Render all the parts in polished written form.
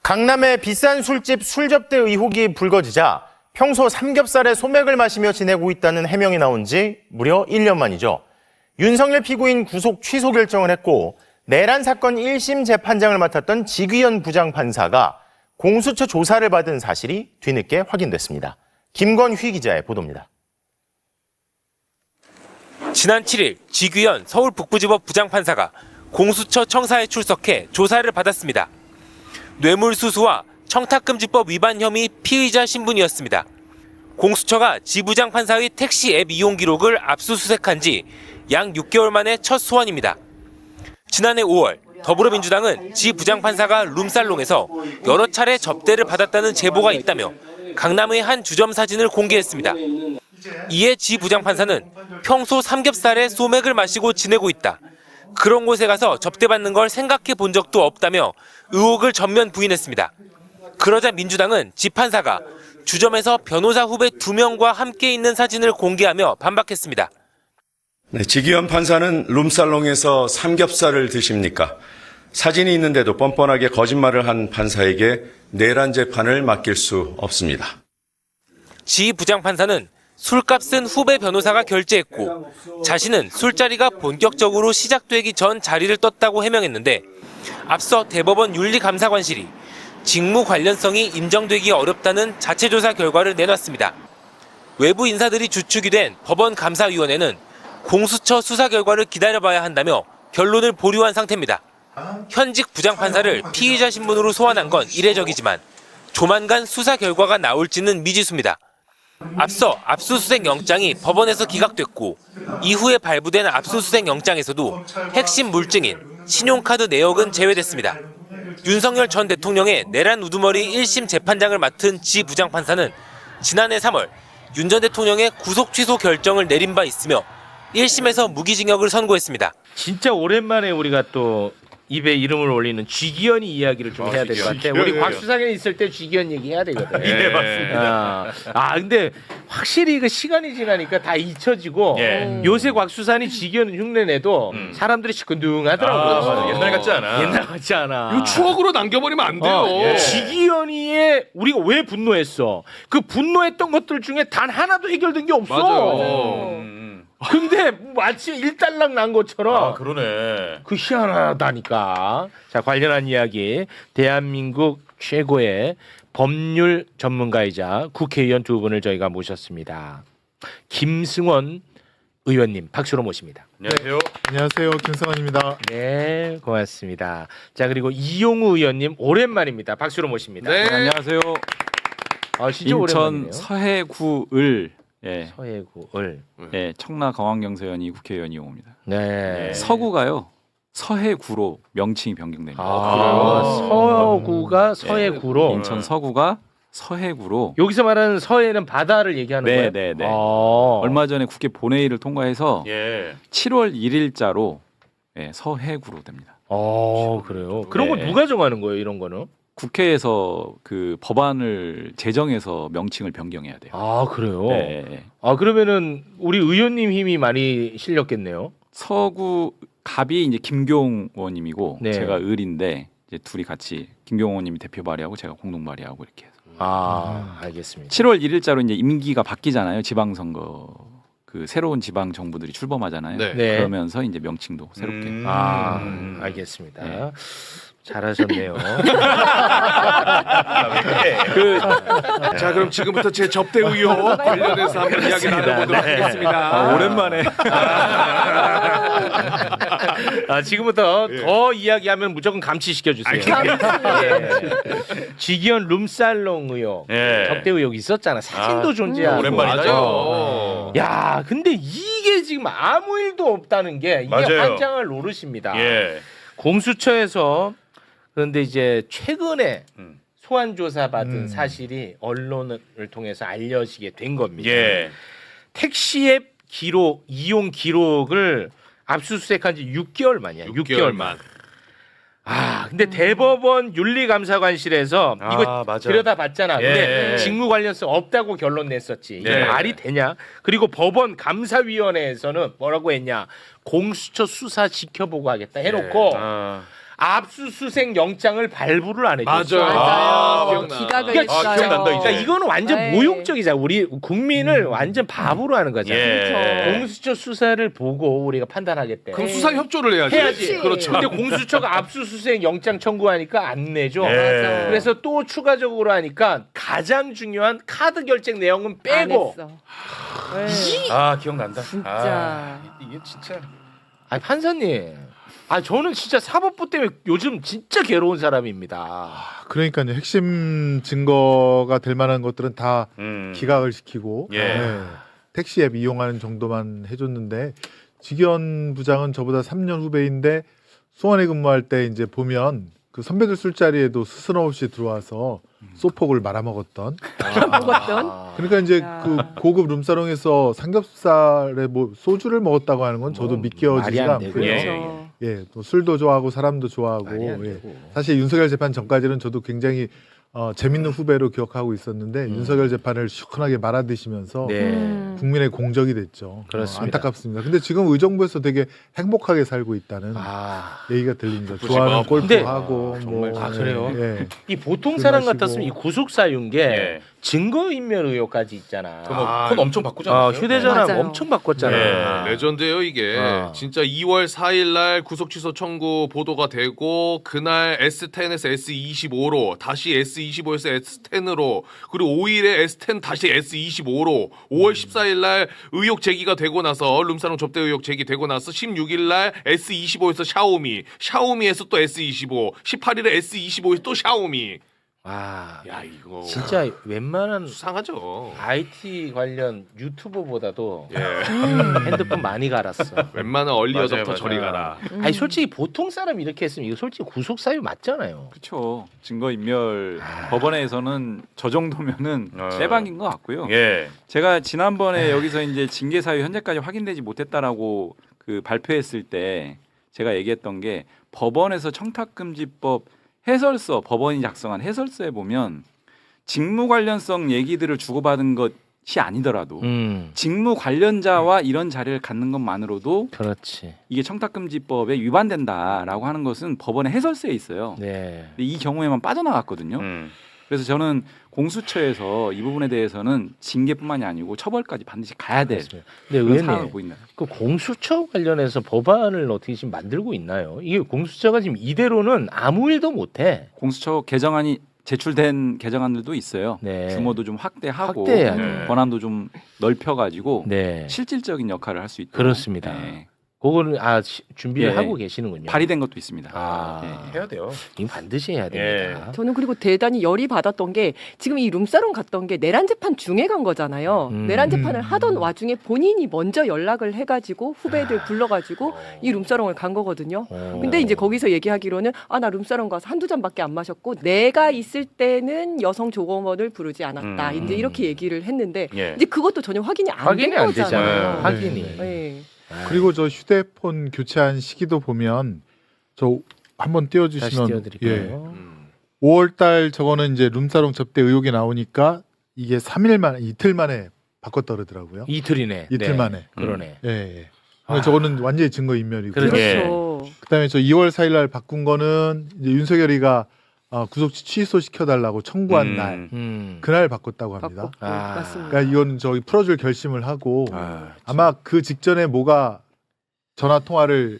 강남의 비싼 술집 술접대 의혹이 불거지자 평소 삼겹살에 소맥을 마시며 지내고 있다는 해명이 나온 지 무려 1년 만이죠. 윤석열 피고인 구속 취소 결정을 했고 내란 사건 1심 재판장을 맡았던 지귀현 부장판사가 공수처 조사를 받은 사실이 뒤늦게 확인됐습니다. 김건휘 기자의 보도입니다. 지난 7일 지귀현 서울북부지법 부장판사가 공수처 청사에 출석해 조사를 받았습니다. 뇌물수수와 청탁금지법 위반 혐의 피의자 신분이었습니다. 공수처가 지 부장판사의 택시 앱 이용 기록을 압수수색한 지 약 6개월 만에 첫 소환입니다. 지난해 5월 더불어민주당은 지 부장판사가 룸살롱에서 여러 차례 접대를 받았다는 제보가 있다며 강남의 한 주점 사진을 공개했습니다. 이에 지 부장판사는 평소 삼겹살에 소맥을 마시고 지내고 있다. 그런 곳에 가서 접대받는 걸 생각해 본 적도 없다며 의혹을 전면 부인했습니다. 그러자 민주당은 지 판사가 주점에서 변호사 후배 2명과 함께 있는 사진을 공개하며 반박했습니다. 네, 지귀현 판사는 룸살롱에서 삼겹살을 드십니까? 사진이 있는데도 뻔뻔하게 거짓말을 한 판사에게 내란 재판을 맡길 수 없습니다. 지 부장판사는 술값은 후배 변호사가 결제했고 자신은 술자리가 본격적으로 시작되기 전 자리를 떴다고 해명했는데 앞서 대법원 윤리감사관실이 직무 관련성이 인정되기 어렵다는 자체조사 결과를 내놨습니다. 외부 인사들이 주축이 된 법원감사위원회는 공수처 수사 결과를 기다려봐야 한다며 결론을 보류한 상태입니다. 현직 부장판사를 피의자 신분으로 소환한 건 이례적이지만 조만간 수사 결과가 나올지는 미지수입니다. 앞서 압수수색 영장이 법원에서 기각됐고 이후에 발부된 압수수색 영장에서도 핵심 물증인 신용카드 내역은 제외됐습니다. 윤석열 전 대통령의 내란 우두머리 1심 재판장을 맡은 지 부장판사는 지난해 3월 윤 전 대통령의 구속 취소 결정을 내린 바 있으며 1심에서 무기징역을 선고했습니다. 진짜 오랜만에 우리가 또 입에 이름을 올리는 쥐기현이 이야기를 좀 해야 될 것 같아. 우리 곽수상에 있을 때 쥐기현 얘기해야 되거든. 네, 맞습니다. 근데 확실히 그 시간이 지나니까 다 잊혀지고 요새 곽수산이 쥐기현 흉내내도 사람들이 시큰둥하더라고요. 옛날 같지 않아. 옛날 같지 않아. 이거 추억으로 남겨버리면 안 돼요. 지기현이의 우리가 왜 분노했어? 그 분노했던 것들 중에 단 하나도 해결된 게 없어. 맞아요. 근데 마치 일단락 난 것처럼 그러네. 그 희한하다니까. 자, 관련한 이야기 대한민국 최고의 법률 전문가이자 국회의원 두 분을 저희가 모셨습니다. 김승원 의원님 박수로 모십니다. 안녕하세요. 안녕하세요, 김승환입니다. 네, 고맙습니다. 자, 그리고 이용우 의원님 오랜만입니다. 박수로 모십니다. 네. 안녕하세요. 진짜 인천 오랜만이네요. 서해구을 서해구을 청라 강황경서연이 국회의원 이용호입니다. 네. 서구가요 서해구로 명칭이 변경됩니다. 서구가 서해구로 인천 서구가 서해구로 여기서 말하는 서해는 바다를 얘기하는 거예요? 네. 얼마 얼마 전에 국회 본회의를 통과해서 예. 7월 1일자로 서해구로 됩니다. 그래요. 그런 거 네. 누가 정하는 거예요, 이런 거는? 국회에서 그 법안을 제정해서 명칭을 변경해야 돼요. 그래요. 네. 그러면은 우리 의원님 힘이 많이 실렸겠네요. 서구 갑이 이제 김교웅 의원님이고 네. 제가 을인데 이제 둘이 같이 김교웅 의원님이 대표 발의하고 제가 공동 발의하고 이렇게 해서 알겠습니다. 7월 1일자로 이제 임기가 바뀌잖아요. 지방선거 그 새로운 지방 정부들이 출범하잖아요. 네. 네. 그러면서 이제 명칭도 새롭게. 알겠습니다. 네. 잘하셨네요. 자, 그럼 지금부터 제 접대 의혹 관련해서 한번 이야기 나눠보도록 하겠습니다. 오랜만에. 지금부터 더 이야기하면 무조건 감치시켜 주세요. 지기현 룸살롱 의혹, 접대 의혹 있었잖아. 사진도 존재하고. 오랜만이죠. 야, 근데 이게 지금 아무 일도 없다는 게 이게 맞아요. 환장을 노릇입니다. 예. 공수처에서 그런데 이제 최근에 소환 조사 받은 사실이 언론을 통해서 알려지게 된 겁니다. 예. 택시앱 기록 이용 기록을 압수수색한 지 6개월 만이야. 6개월 만. 근데 대법원 윤리감사관실에서 이거 맞아. 들여다봤잖아. 근데 예. 직무 관련성 없다고 결론 냈었지. 이게 네. 말이 되냐? 그리고 법원 감사위원회에서는 뭐라고 했냐? 공수처 수사 지켜보고 하겠다 해놓고 압수수색 영장을 발부를 안 해줬어. 맞아요. 맞아요. 기억나. 기각을 그러니까 했어요. 기억난다, 이제. 그러니까 이거는 완전 네. 모욕적이잖아. 우리 국민을 완전 바보로 하는 거잖아. 예. 공수처 수사를 보고 우리가 판단하겠대. 그럼 수사 협조를 해야지. 해야지. 그렇죠. 근데 공수처가 압수수색 영장 청구하니까 안 내줘. 예. 맞아. 그래서 또 추가적으로 하니까 가장 중요한 카드 결제 내용은 안 빼고. 했어. 네. 아 기억난다. 진짜. 이게 진짜. 아니 판사님. 저는 진짜 사법부 때문에 요즘 진짜 괴로운 사람입니다. 그러니까요. 핵심 증거가 될 만한 것들은 다 음. 기각을 시키고 예. 네. 택시 앱 이용하는 정도만 해줬는데 직위원 부장은 저보다 3년 후배인데 수원에 근무할 때 이제 보면 그 선배들 술자리에도 스스럼 없이 들어와서 소폭을 말아먹었던. 먹었던. 그러니까 이제 야. 그 고급 룸사롱에서 삼겹살에 뭐 소주를 먹었다고 하는 건 저도 말이 믿겨지지가 안 되고요. 않고요. 예. 그렇죠. 예, 또 술도 좋아하고 사람도 좋아하고. 말이 안 예. 되고. 사실 윤석열 재판 전까지는 저도 굉장히 재밌는 후배로 기억하고 있었는데 윤석열 재판을 시원하게 말아드시면서 네. 국민의 공적이 됐죠. 그렇습니다. 안타깝습니다. 근데 지금 의정부에서 되게 행복하게 살고 있다는 얘기가 들립니다. 좋아하는 근데- 골프하고 정말 뭐 그래요? 예. 이 보통 술 사람 마시고. 같았으면 이 구속 사유인 게 예. 증거인멸 의혹까지 있잖아. 폰 엄청 바꾸잖아요. 휴대전화 맞아요. 엄청 바꿨잖아. 네, 레전드예요 이게. 진짜 2월 4일 날 구속 취소 청구 보도가 되고 그날 S10에서 S25로 다시 S25에서 S10으로 그리고 5일에 S10 다시 S25로 5월 14일 날 의혹 제기가 되고 나서 룸사롱 접대 의혹 제기되고 나서 16일 날 S25에서 샤오미에서 또 S25, 18일에 S25에서 또 샤오미. 와, 야 이거 진짜 웬만한 수상하죠. IT 관련 유튜버보다도 예. 핸드폰 많이 갈았어. 웬만한 얼리 맞아요, 어답터 맞아요. 저리 가라. 아니 솔직히 보통 사람 이렇게 했으면 이거 솔직히 구속 사유 맞잖아요. 그렇죠. 증거 인멸 법원에서는 저 정도면은 빼박인 것 같고요. 예. 제가 지난번에 여기서 이제 징계 사유 현재까지 확인되지 못했다라고 그 발표했을 때 제가 얘기했던 게 법원에서 청탁금지법 해설서 법원이 작성한 해설서에 보면 직무 관련성 얘기들을 주고받은 것이 아니더라도 직무 관련자와 이런 자리를 갖는 것만으로도 그렇지. 이게 청탁금지법에 위반된다라고 하는 것은 법원의 해설서에 있어요. 네. 근데 이 경우에만 빠져나갔거든요. 그래서 저는 공수처에서 이 부분에 대해서는 징계뿐만이 아니고 처벌까지 반드시 가야 될 근데 그런 상황을 의원님, 보인다. 그 공수처 관련해서 법안을 어떻게 지금 만들고 있나요? 이게 공수처가 지금 이대로는 아무 일도 못해. 공수처 개정안이 제출된 개정안들도 있어요. 네. 규모도 좀 확대하고 확대해야죠. 권한도 좀 넓혀가지고 네. 실질적인 역할을 할 수 있도록 그렇습니다. 네. 그거는 준비를 예. 하고 계시는군요. 발의된 것도 있습니다. 아, 네. 해야 돼요. 이거 반드시 해야 됩니다. 저는 그리고 대단히 열이 받았던 게 지금 이 룸사롱 갔던 게 내란 재판 중에 간 거잖아요. 내란 재판을 하던 와중에 본인이 먼저 연락을 해가지고 후배들 불러가지고 이 룸사롱을 간 거거든요. 근데 이제 거기서 얘기하기로는 나 룸사롱 가서 한두 잔밖에 안 마셨고 내가 있을 때는 여성 조검원을 부르지 않았다. 이제 이렇게 얘기를 했는데 예. 이제 그것도 전혀 확인이 안 된 확인이 안 거잖아요. 되잖아요. 네. 확인이. 네. 그리고 저 휴대폰 교체한 시기도 보면 저 한번 다시 띄워주시면 띄워드릴게요. 5월달 저거는 이제 룸사롱 접대 의혹이 나오니까 이게 3일 만에 이틀 만에 바꿨다 그러더라고요. 이틀이네. 이틀 네. 만에. 그러네. 예, 예. 그러니까 저거는 완전히 증거 인멸이고. 그렇죠. 그렇죠. 그다음에 저 2월 4일 날 바꾼 거는 이제 윤석열이가 구속 취소 시켜달라고 청구한 날 그날 바꿨다고 합니다. 바꿨고. 아. 맞습니다. 그러니까 이건 저기 풀어줄 결심을 하고 아마 그 직전에 뭐가 전화 통화를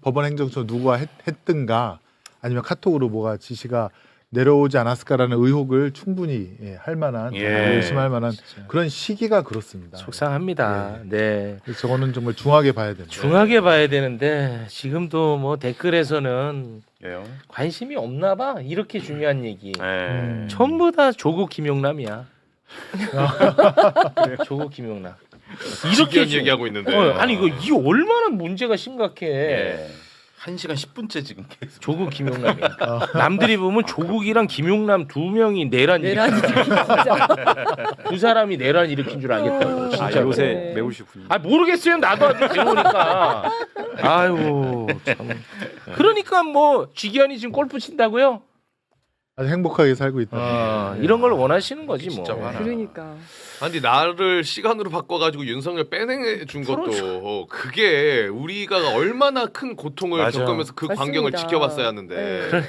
법원 행정처 누구와 했든가 아니면 카톡으로 뭐가 지시가 내려오지 않았을까라는 의혹을 충분히 할 만한 의심할 만한 그런 시기가 그렇습니다. 속상합니다. 네. 그래서 저거는 정말 중하게 봐야 됩니다. 중하게 봐야 되는데 지금도 뭐 댓글에서는 예요. 관심이 없나 봐. 이렇게 중요한 얘기. 예. 전부 다 조국 김용남이야. 조국 김용남. 이렇게 얘기하고 있는데. 아니 이 얼마나 문제가 심각해. 예. 1시간 10분째 지금 계속. 조국 김용남이야. 남들이 보면 조국이랑 김용남 두 명이 내란 내란이 진짜. 두 사람이 내란 일으킨 줄 알겠다고. 진짜. 아, 요새 네. 매우시군요. 모르겠어요. 나도 아직 배우니까. 아유 참. 그러니까 뭐 지기현이 지금 골프 친다고요? 아주 행복하게 살고 있다. 이런 걸 원하시는 거지 뭐. 진짜 화나. 그러니까. 아니 나를 시간으로 바꿔가지고 윤석열 빼내 준 것도 그게 우리가 얼마나 큰 고통을 맞아. 겪으면서 그 광경을 맞습니다. 지켜봤어야 하는데. 네.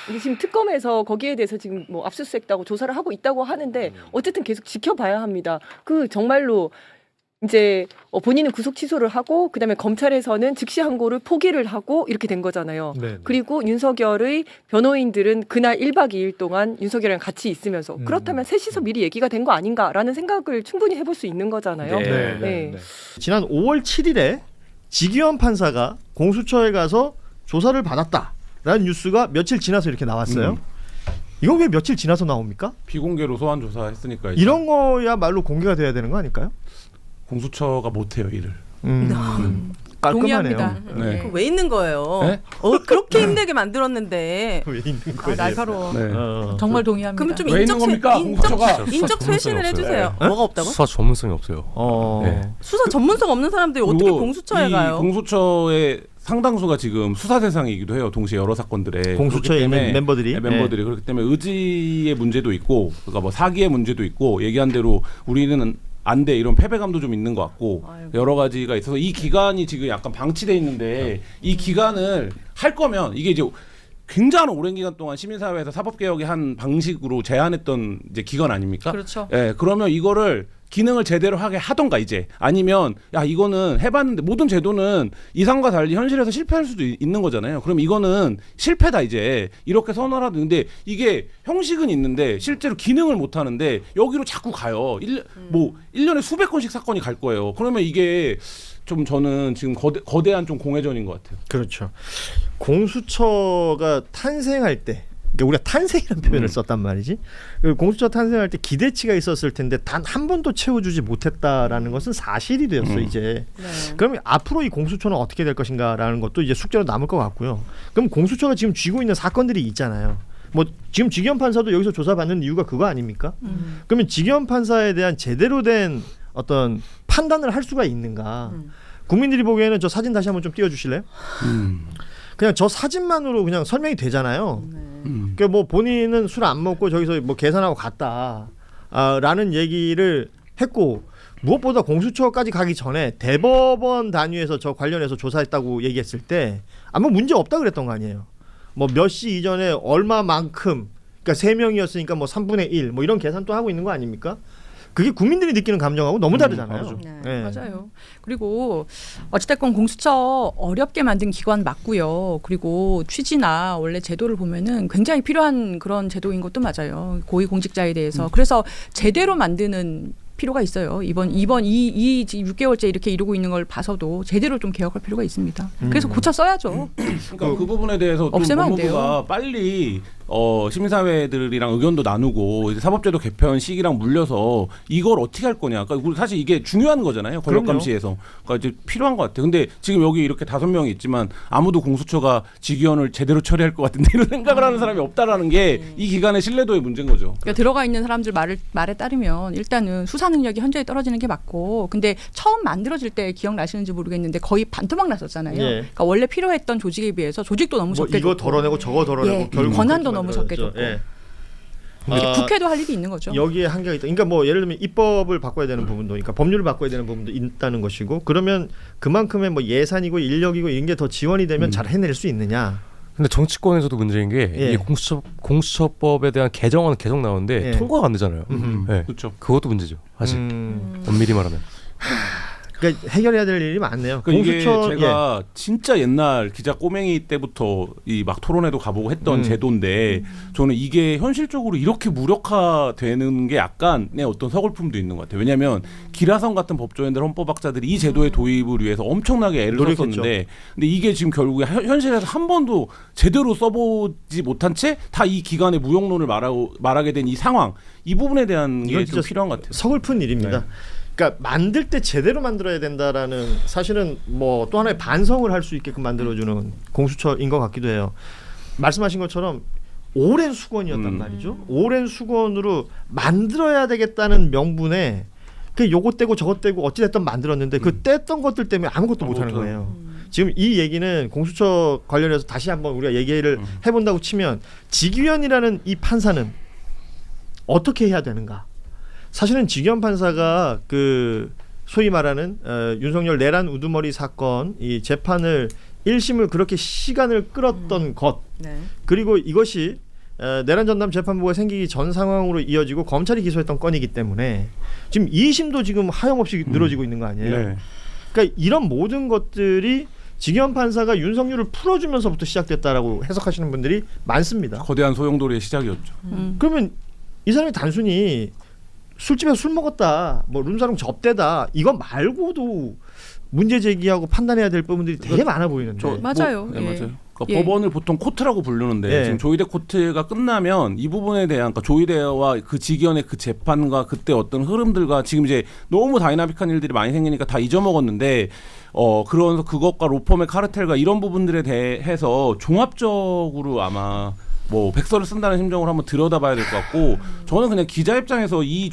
이게 지금 특검에서 거기에 대해서 지금 뭐 압수수색도 하고 조사를 하고 있다고 하는데 어쨌든 계속 지켜봐야 합니다. 그 정말로 이제 본인은 구속 취소를 하고 그다음에 검찰에서는 즉시 항고를 포기를 하고 이렇게 된 거잖아요. 네. 그리고 윤석열의 변호인들은 그날 1박 2일 동안 윤석열이랑 같이 있으면서 그렇다면 셋이서 미리 얘기가 된 거 아닌가라는 생각을 충분히 해볼 수 있는 거잖아요. 네. 지난 5월 7일에 지기현 판사가 공수처에 가서 조사를 받았다라는 뉴스가 며칠 지나서 이렇게 나왔어요. 이건 왜 며칠 지나서 나옵니까? 비공개로 소환 조사했으니까 이제 이런 거야말로 공개가 돼야 되는 거 아닐까요? 공수처가 못해요 일을. 깔끔하네요. 동의합니다. 네. 그거 왜 있는 거예요? 네? 그렇게 힘들게 만들었는데. 왜 있는 거예요? 날카로워. 네. 정말 동의합니다. 그러면 좀 왜 있는 겁니까? 공수처가 인적 쇄신을 해주세요. 네? 뭐가 없다고? 수사 전문성이 없어요. 네. 수사 전문성 없는 사람들이 어떻게 그리고 공수처에 이 가요? 공수처의 상당수가 지금 수사 대상이기도 해요. 동시에 여러 사건들에 공수처에 그렇기 때문에 있는 멤버들이? 멤버들이 그렇기 때문에 의지의 문제도 있고, 그러니까 뭐 사기의 문제도 있고, 얘기한 대로 우리는 안 돼 이런 패배감도 좀 있는 것 같고 여러 가지가 있어서 이 기간이 지금 약간 방치돼 있는데 이 기간을 할 거면 이게 이제 굉장히 오랜 기간 동안 시민사회에서 사법개혁의 한 방식으로 제안했던 이제 기간 아닙니까? 그렇죠. 예, 그러면 이거를 기능을 제대로 하게 하던가 이제 아니면 야 이거는 해봤는데 모든 제도는 이상과 달리 현실에서 실패할 수도 있는 거잖아요. 그럼 이거는 실패다 이제 이렇게 선언하든 근데 이게 형식은 있는데 실제로 기능을 못 하는데 여기로 자꾸 가요. 뭐 1년에 수백 건씩 사건이 갈 거예요. 그러면 이게 좀 저는 지금 거대한 좀 공회전인 것 같아요. 그렇죠. 공수처가 탄생할 때 그러니까 우리가 탄생이라는 표현을 썼단 말이지. 그 공수처 탄생할 때 기대치가 있었을 텐데 단 한 번도 채워주지 못했다라는 것은 사실이 되었어 이제. 네. 그러면 앞으로 이 공수처는 어떻게 될 것인가라는 것도 이제 숙제로 남을 것 같고요. 그럼 공수처가 지금 쥐고 있는 사건들이 있잖아요. 뭐 지금 지기현 판사도 여기서 조사받는 이유가 그거 아닙니까? 그러면 지기현 판사에 대한 제대로 된 어떤 판단을 할 수가 있는가? 국민들이 보기에는 저 사진 다시 한번 좀 띄워주실래요? 그냥 저 사진만으로 그냥 설명이 되잖아요. 그러니까 뭐 본인은 술 안 먹고 저기서 뭐 계산하고 갔다 라는 얘기를 했고 무엇보다 공수처까지 가기 전에 대법원 단위에서 저 관련해서 조사했다고 얘기했을 때 아무 문제 없다 그랬던 거 아니에요. 뭐 몇 시 이전에 얼마만큼 그러니까 3명이었으니까 뭐 3분의 1 뭐 이런 계산 또 하고 있는 거 아닙니까? 그게 국민들이 느끼는 감정하고 너무 다르잖아요. 네. 맞아요. 그리고 어찌됐건 공수처 어렵게 만든 기관 맞고요. 그리고 취지나 원래 제도를 보면은 굉장히 필요한 그런 제도인 것도 맞아요. 고위공직자에 대해서. 그래서 제대로 만드는 필요가 있어요. 이번 이 6개월째 이렇게 이루고 있는 걸 봐서도 제대로 좀 개혁할 필요가 있습니다. 그래서 고쳐 써야죠. 그러니까 그 부분에 대해서 좀 없애면 안 돼요. 법무부가 빨리 시민사회들이랑 의견도 나누고 이제 사법제도 개편 시기랑 물려서 이걸 어떻게 할 거냐. 그러니까 우리 사실 이게 중요한 거잖아요. 권력감시에서. 그러니까 이제 필요한 것 같아요. 근데 지금 여기 이렇게 5명이 있지만 아무도 공수처가 직위원을 제대로 처리할 것 같은데 이런 생각을 하는 사람이 없다라는 게 이 기관의 신뢰도의 문제인 거죠. 그러니까 들어가 있는 사람들 말에 따르면 일단은 수사 능력이 현저히 떨어지는 게 맞고, 근데 처음 만들어질 때 기억나시는지 모르겠는데 거의 반토막 났었잖아요. 예. 그러니까 원래 필요했던 조직에 비해서 조직도 너무 뭐 적게 이거 줬고, 덜어내고 저거 덜어내고 예. 결국 권한도 그렇게 너무 적게 만들어졌죠. 줬고. 예. 국회도 할 일이 있는 거죠. 여기에 한계가 있다. 그러니까 뭐 예를 들면 입법을 바꿔야 되는 부분도, 그러니까 법률을 바꿔야 되는 부분도 있다는 것이고, 그러면 그만큼의 뭐 예산이고 인력이고 이런 게 더 지원이 되면 잘 해낼 수 있느냐. 근데 정치권에서도 문제인 게 예. 이 공수처법에 대한 개정안은 계속 나오는데 예. 통과가 안 되잖아요. 네. 그렇죠. 그것도 문제죠. 사실 엄밀히 말하면. 그러니까 해결해야 될 일이 많네요. 그러니까 이게 공수처 제가 진짜 옛날 기자 꼬맹이 때부터 이 막 토론회도 가보고 했던 제도인데 저는 이게 현실적으로 이렇게 무력화되는 게 약간의 어떤 서글픔도 있는 것 같아요. 왜냐하면 기라성 같은 법조인들 헌법학자들이 이 제도의 도입을 위해서 엄청나게 애를 노력했죠. 썼었는데 근데 이게 지금 결국에 현실에서 한 번도 제대로 써보지 못한 채 다 이 기관의 무용론을 말하게 된 이 상황, 이 부분에 대한 게 이건 좀 진짜 필요한 것 같아요. 서글픈 일입니다. 네. 그러니까 만들 때 제대로 만들어야 된다라는 사실은 뭐 또 하나의 반성을 할 수 있게끔 만들어주는 공수처인 것 같기도 해요. 말씀하신 것처럼 오랜 수건이었단 말이죠. 오랜 수건으로 만들어야 되겠다는 명분에 그 요것 떼고 저것 떼고 어찌됐든 만들었는데 그 뗐던 것들 때문에 아무것도 못하는 거예요. 지금 이 얘기는 공수처 관련해서 다시 한번 우리가 얘기를 해본다고 치면 직위원이라는 이 판사는 어떻게 해야 되는가? 사실은 직위원 판사가 그 소위 말하는 윤석열 내란 우두머리 사건 이 재판을 1심을 그렇게 시간을 끌었던 것 네. 그리고 이것이 내란 전담 재판부가 생기기 전 상황으로 이어지고 검찰이 기소했던 건이기 때문에 지금 2심도 지금 하염없이 늘어지고 있는 거 아니에요? 네. 그러니까 이런 모든 것들이 직위원 판사가 윤석열을 풀어주면서부터 시작됐다라고 해석하시는 분들이 많습니다. 거대한 소용돌이의 시작이었죠. 그러면 이 사람이 단순히 술집에서 술 먹었다, 뭐 룸사롱 접대다 이거 말고도 문제 제기하고 판단해야 될 부분들이 되게 많아 보이는데. 맞아요. 네, 예. 맞아요. 그러니까 예. 법원을 보통 코트라고 부르는데 예. 지금 조희대 코트가 끝나면 이 부분에 대한 그러니까 조희대와 그 직위원의 그 재판과 그때 어떤 흐름들과 지금 이제 너무 다이나믹한 일들이 많이 생기니까 다 잊어먹었는데 그러면서 그것과 로펌의 카르텔과 이런 부분들에 대해서 종합적으로 아마 뭐 백서를 쓴다는 심정으로 한번 들여다봐야 될 것 같고 저는 그냥 기자 입장에서 이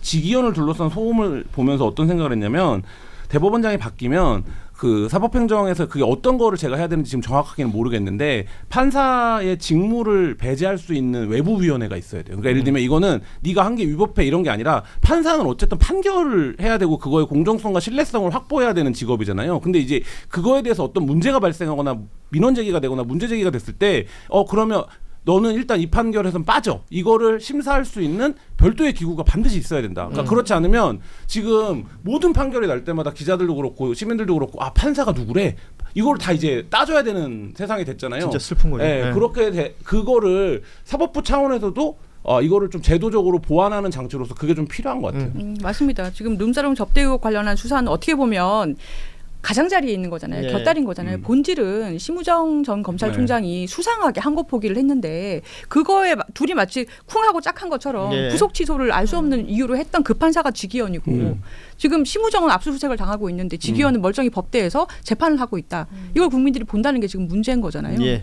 직위원을 둘러싼 소음을 보면서 어떤 생각을 했냐면 대법원장이 바뀌면 그 사법행정에서 그게 어떤 거를 제가 해야 되는지 지금 정확하게는 모르겠는데 판사의 직무를 배제할 수 있는 외부위원회가 있어야 돼요. 그러니까 예를 들면 이거는 네가 한 게 위법해 이런 게 아니라 판사는 어쨌든 판결을 해야 되고 그거의 공정성과 신뢰성을 확보해야 되는 직업이잖아요. 근데 이제 그거에 대해서 어떤 문제가 발생하거나 민원 제기가 되거나 문제 제기가 됐을 때 그러면 너는 일단 이 판결에선 빠져. 이거를 심사할 수 있는 별도의 기구가 반드시 있어야 된다. 그러니까 그렇지 않으면 지금 모든 판결이 날 때마다 기자들도 그렇고 시민들도 그렇고 판사가 누구래? 이걸 다 이제 따져야 되는 세상이 됐잖아요. 진짜 슬픈 거죠. 네, 네. 그렇게 그거를 사법부 차원에서도 이거를 좀 제도적으로 보완하는 장치로서 그게 좀 필요한 것 같아요. 맞습니다. 지금 룸사롱 접대 의혹 관련한 수사는 어떻게 보면 가장자리에 있는 거잖아요. 예. 곁다리인 거잖아요. 본질은 심우정 전 검찰총장이 수상하게 항고 포기를 했는데 그거에 둘이 마치 쿵하고 짝한 것처럼 예. 구속 취소를 알 수 없는 이유로 했던 그 판사가 직위원이고 지금 심우정은 압수수색을 당하고 있는데 직위원은 멀쩡히 법대에서 재판을 하고 있다. 이걸 국민들이 본다는 게 지금 문제인 거잖아요. 예.